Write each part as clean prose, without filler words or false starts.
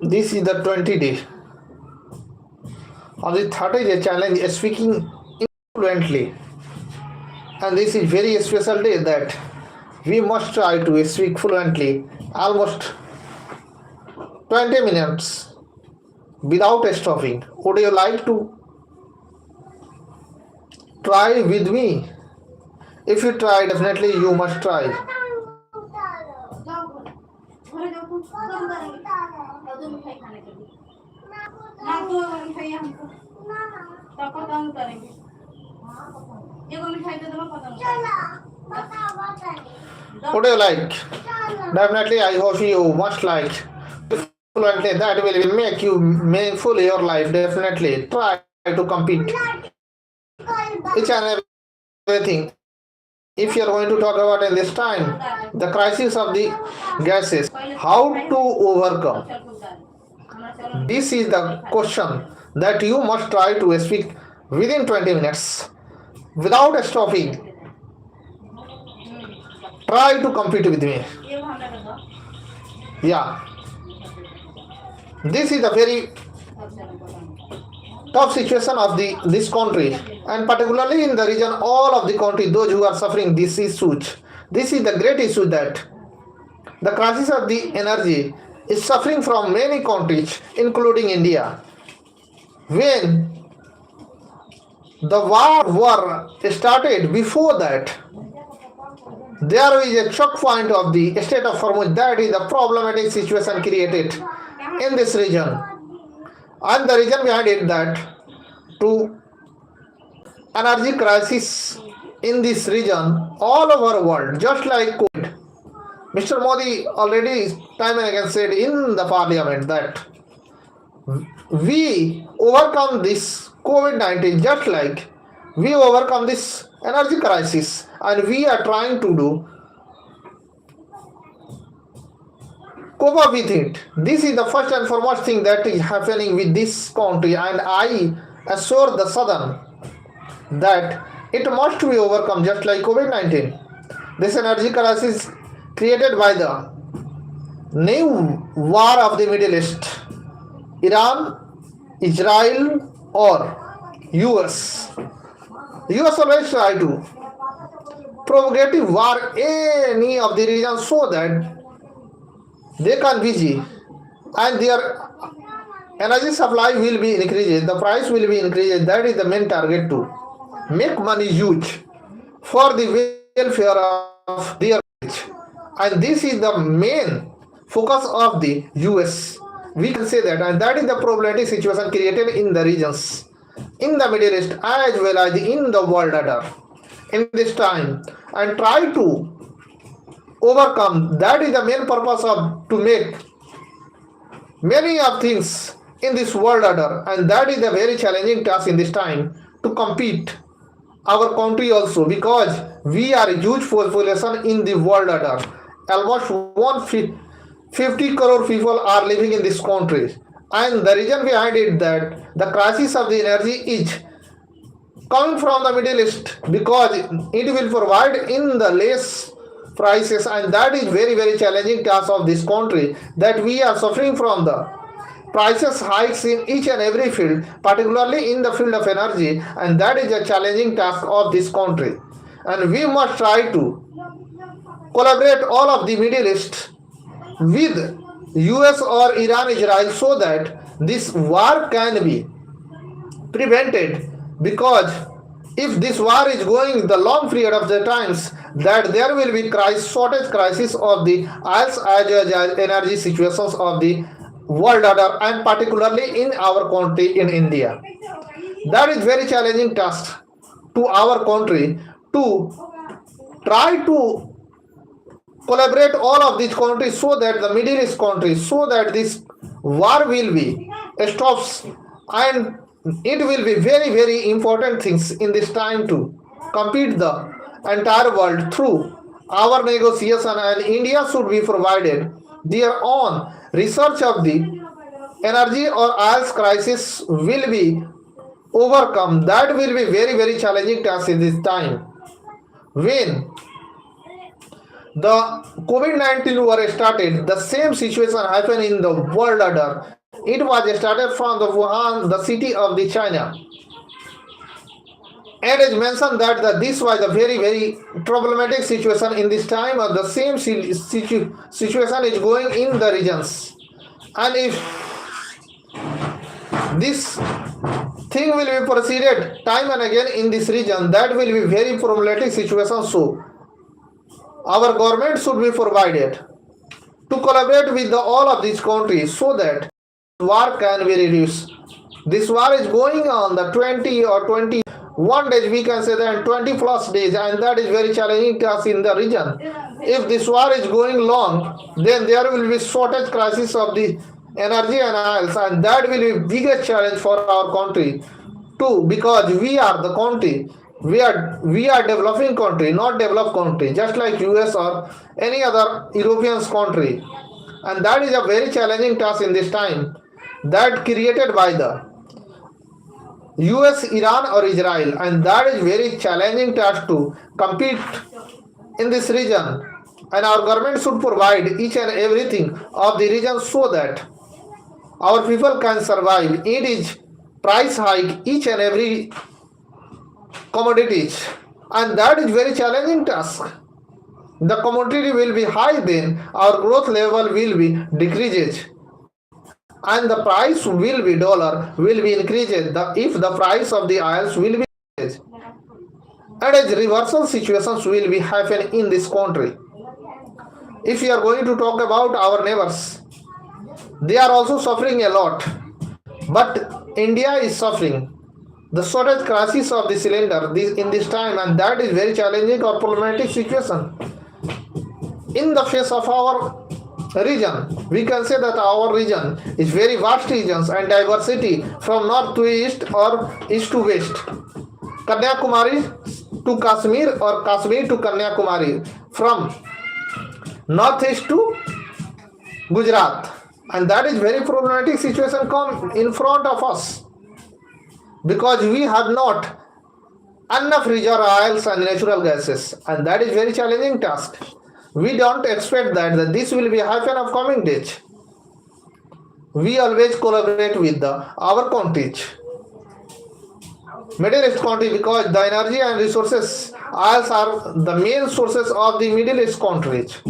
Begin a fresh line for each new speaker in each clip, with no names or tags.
This is the 20 day. On the 30 day challenge, speaking fluently. And this is very special day that we must try to speak fluently almost 20 minutes without stopping. Would you like to try with me? If you try, definitely you must try. Would you like? Definitely, I hope you must like fluently. That will make you meaningful your life. Definitely, try to compete each and everything. If you are going to talk about in this time, the crisis of the gases, how to overcome. This is the question that you must try to speak within 20 minutes without stopping. Try to compete with me. Yeah, this is a very tough situation of this country, and particularly in the region, all of the country, those who are suffering this issues. This is the great issue that the crisis of the energy is suffering from many countries, including India. When the war started, before that, there is a choke point of the state of Hormuz. That is the problematic situation created in this region. And the reason behind it that to energy crisis in this region all over the world, just like COVID. Mr. Modi already time and again said in the parliament that we overcome this COVID-19 just like we overcome this energy crisis, and we are trying to do cope up with it. This is the first and foremost thing that is happening with this country, and I assure the southern that it must be overcome just like COVID-19. This energy crisis created by the new war of the Middle East, Iran, Israel, or US. US always try to propagate war any of the region so that they can busy and their energy supply will be increased, the price will be increased. That is the main target to make money huge for the welfare of their rich. And this is the main focus of the US. We can say that, and that is the problematic situation created in the regions, in the Middle East as well as in the world order in this time, and try to overcome. That is the main purpose of to make many of things in this world order, and that is a very challenging task in this time to compete our country also, because we are a huge population in the world order. Almost 150 crore people are living in this country, and the reason behind it that the crisis of the energy is coming from the Middle East, because it will provide in the less prices, and that is very challenging task of this country, that we are suffering from the prices hikes in each and every field, particularly in the field of energy, and that is a challenging task of this country. And we must try to collaborate all of the Middle East with US or Iran, Israel, so that this war can be prevented, because if this war is going the long period of the times, that there will be shortage crisis of the oils as well as energy situations of the world order, and particularly in our country in India. That is very challenging task to our country to try to collaborate all of these countries so that the Middle East countries, so that this war will be stops, and it will be very important things in this time to compete the entire world through our negotiation, and India should be provided their own research of the energy or oil crisis will be overcome. That will be very challenging task in this time, when the COVID-19 war started, the same situation happened in the world order. It was started from the Wuhan, the city of the China. And it mentioned that this was a very problematic situation in this time, or the same situation is going in the regions. And if this thing will be proceeded time and again in this region, that will be very problematic situation. So our government should be provided to collaborate with all of these countries so that war can be reduced. This war is going on the 20 or 21 days, we can say that 20 plus days, and that is very challenging task in the region. If this war is going long, then there will be shortage crisis of the energy and oils, and that will be biggest challenge for our country too, because we are the country, we are developing country, not developed country, just like US or any other European country. And that is a very challenging task in this time, that created by the US, Iran or Israel, and that is very challenging task to compete in this region. And our government should provide each and everything of the region so that our people can survive. It is price hike each and every commodities, and that is very challenging task. The commodity will be high, then our growth level will be decreases, and the price will be dollar will be increases. If the price of the oils will be increases, and as reversal situations will be happen in this country. If we are going to talk about our neighbors, they are also suffering a lot, but India is suffering the shortage crisis of the cylinder in this time, and that is very challenging or problematic situation in the face of our region. We can say that our region is very vast regions and diversity from north to east or east to west, Kanyakumari to Kashmir or Kashmir to Kanyakumari, from northeast to Gujarat, and that is very problematic situation come in front of us, because we have not enough reserve oils and natural gases, and that is very challenging task. We don't expect that this will be happen of coming days. We always collaborate with our countries, Middle East country, because the energy and resources oils are the main sources of the Middle East countries,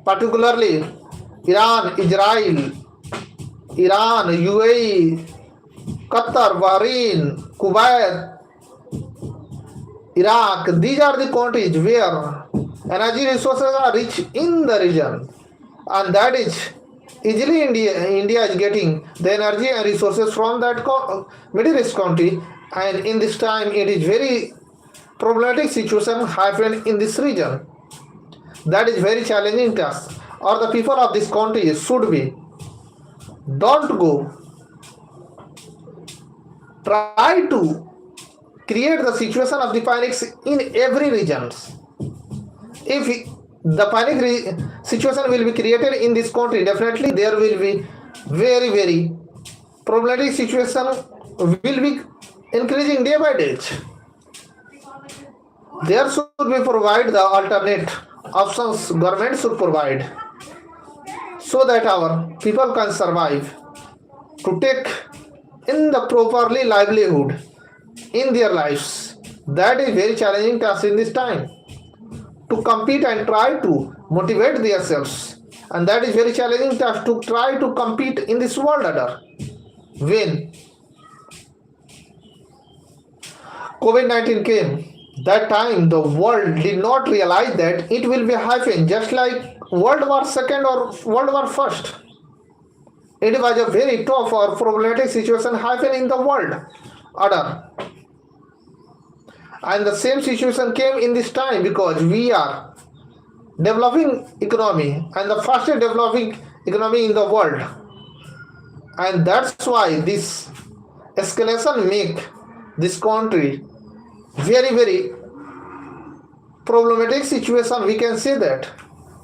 particularly Iran, Israel, UAE, Qatar, Bahrain, Kuwait, Iraq. These are the countries where energy resources are rich in the region, and that is easily India is getting the energy and resources from that Middle East country, and in this time it is very problematic situation happen in this region. That is very challenging task, or the people of this country should be don't go try to create the situation of the panics in every regions. If the panic situation will be created in this country, definitely there will be very problematic situation will be increasing day by day. There should be provide the alternate options, government should provide, so that our people can survive, to take in the properly livelihood in their lives. That is very challenging task in this time, to compete and try to motivate themselves, and that is very challenging task to try to compete in this world order. When COVID-19 came, that time the world did not realize that it will be happen just like World War II or World War I. It was a very tough or problematic situation happen in the world order, and the same situation came in this time, because we are developing economy and the fastest developing economy in the world, and that's why this escalation make this country very problematic situation, we can say that,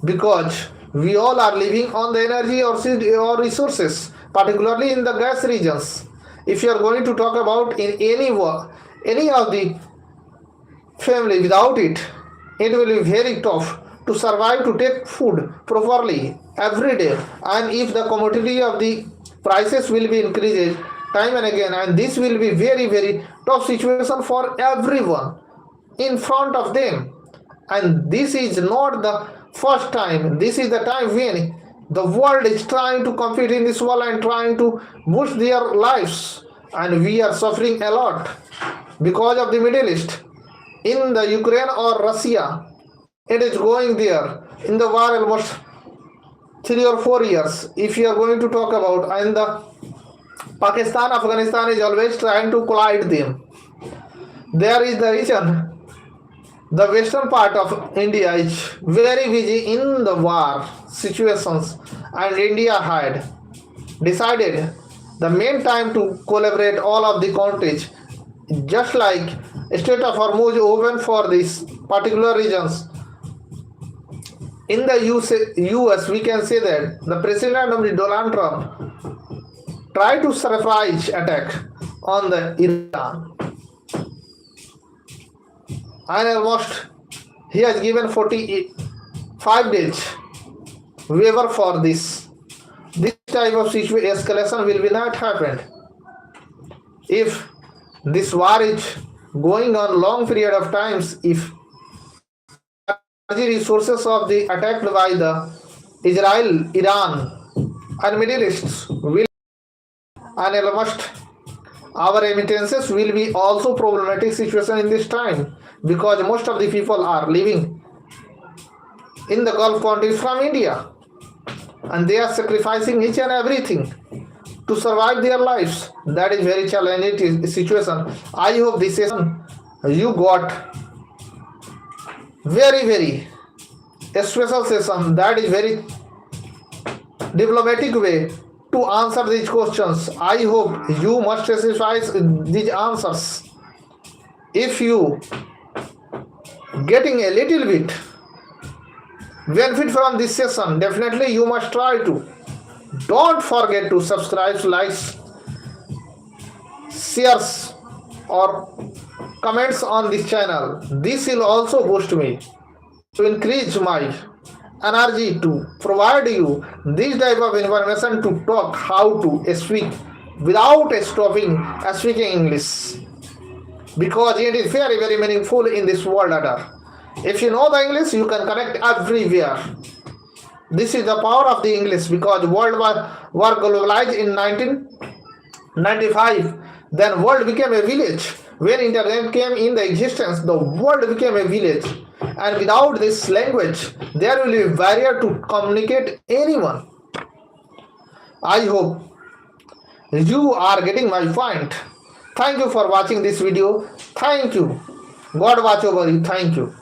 because we all are living on the energy or resources, particularly in the gas regions. If you are going to talk about in any of the family, without it, it will be very tough to survive, to take food properly every day. And if the commodity of the prices will be increased time and again, and this will be very tough situation for everyone in front of them. And this is not the first time, this is the time when the world is trying to compete in this world and trying to boost their lives, and we are suffering a lot because of the Middle East. In the Ukraine or Russia, it is going there in the war almost 3 or 4 years. If you are going to talk about, and the Pakistan, Afghanistan is always trying to collide them. There is the reason the western part of India is very busy in the war situations, and India had decided the main time to collaborate all of the countries, just like State of Hormuz open for these particular regions. In the US, we can say that the president of the Donald Trump tried to surprise attack on the Iran, and almost he has given 45 days waiver for this. This type of escalation will be not happened if this war is going on long period of times. If energy resources of the attacked by the Israel, Iran, and Middle East will, and almost our remittances will be also problematic situation in this time, because most of the people are living in the Gulf countries from India, and they are sacrificing each and everything to survive their lives. That is very challenging situation. I hope this session you got very a special session, that is very diplomatic way to answer these questions. I hope you must specify these answers. If you getting a little bit benefit from this session, definitely you must try to. Don't forget to subscribe, likes, shares, or comments on this channel. This will also boost me to increase my energy to provide you this type of information, to talk how to speak without stopping speaking English, because it is very meaningful in this world order. If you know the English, you can connect everywhere. This is the power of the English, because world were globalized in 1995. Then world became a village. When internet came in the existence, the world became a village. And without this language, there will be a barrier to communicate anyone. I hope you are getting my point. Thank you for watching this video. Thank you. God watch over you. Thank you.